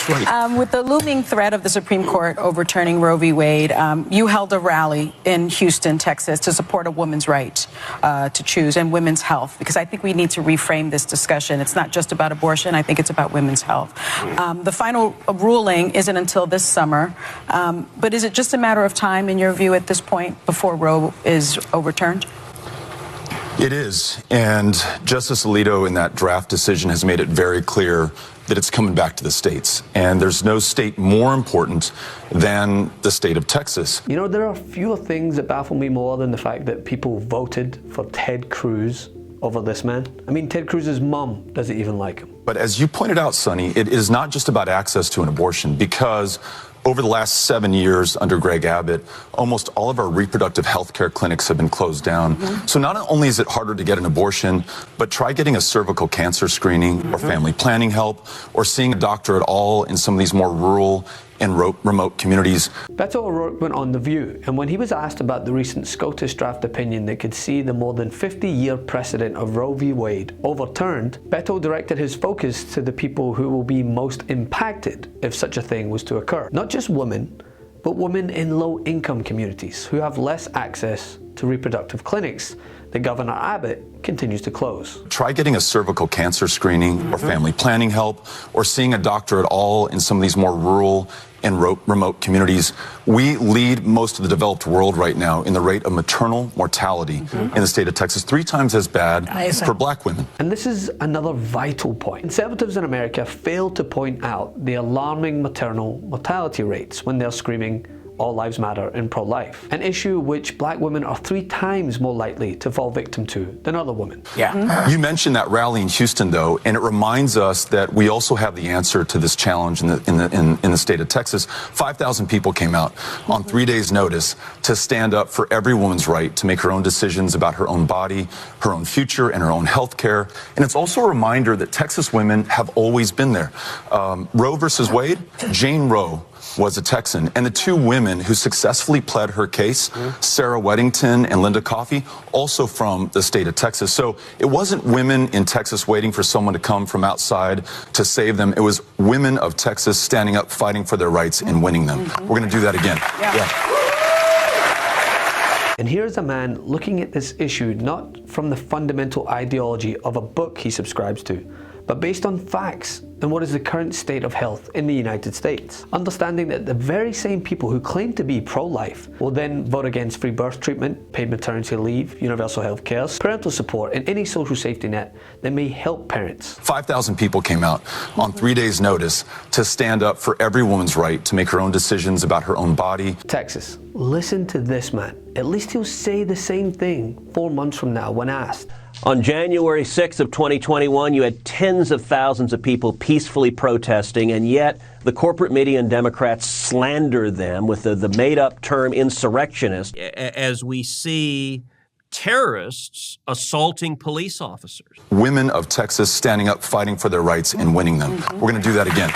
Next one. With the looming threat of the Supreme Court overturning Roe v. Wade, you held a rally in Houston, Texas, to support a woman's right to choose and women's health, because I think we need to reframe this discussion. It's not just about abortion. I think it's about women's health. The final ruling isn't until this summer, but is it just a matter of time, in your view, at this point, before Roe is overturned? It is, and Justice Alito in that draft decision has made it very clear that it's coming back to the states, and there's no state more important than the state of Texas. You know, there are fewer things that baffle me more than the fact that people voted for Ted Cruz over this man. I mean, Ted Cruz's mom doesn't even like him. But as you pointed out, Sonny, it is not just about access to an abortion, because over the last 7 years under Greg Abbott, almost all of our reproductive health care clinics have been closed down. So not only is it harder to get an abortion, but try getting a cervical cancer screening or family planning help, or seeing a doctor at all in some of these more rural and remote communities. Beto O'Rourke went on The View, and when he was asked about the recent SCOTUS draft opinion that could see the more than 50-year precedent of Roe v. Wade overturned, Beto directed his focus to the people who will be most impacted if such a thing was to occur. Not just women, but women in low-income communities who have less access to reproductive clinics that Governor Abbott continues to close. Try getting a cervical cancer screening or family planning help, or seeing a doctor at all in some of these more rural and remote communities. We lead most of the developed world right now in the rate of maternal mortality in the state of Texas, 3 times as bad for black women. And this is another vital point. Conservatives in America fail to point out the alarming maternal mortality rates when they're screaming all lives matter and pro-life, an issue which black women are 3 times more likely to fall victim to than other women. You mentioned that rally in Houston, though, and it reminds us that we also have the answer to this challenge in the state of Texas. 5,000 people came out on 3 days' notice to stand up for every woman's right to make her own decisions about her own body, her own future, and her own health care. And it's also a reminder that Texas women have always been there. Roe versus Wade, Jane Roe was a Texan, and the 2 women who successfully pled her case, Sarah Weddington and Linda Coffey, also from the state of Texas. So it wasn't women in Texas waiting for someone to come from outside to save them. It was women of Texas standing up, fighting for their rights and winning them. We're going to do that again. And here's a man looking at this issue not from the fundamental ideology of a book he subscribes to, but based on facts and what is the current state of health in the United States. Understanding that the very same people who claim to be pro-life will then vote against free birth treatment, paid maternity leave, universal health care, parental support, and any social safety net that may help parents. 5,000 people came out on 3 days' notice to stand up for every woman's right to make her own decisions about her own body. Texas, listen to this man. At least he'll say the same thing 4 months from now when asked. On January 6th of 2021, you had tens of thousands of people peacefully protesting, and yet the corporate media and Democrats slander them with the made-up term insurrectionist. As we see terrorists assaulting police officers. Women of Texas standing up, fighting for their rights and winning them. We're going to do that again.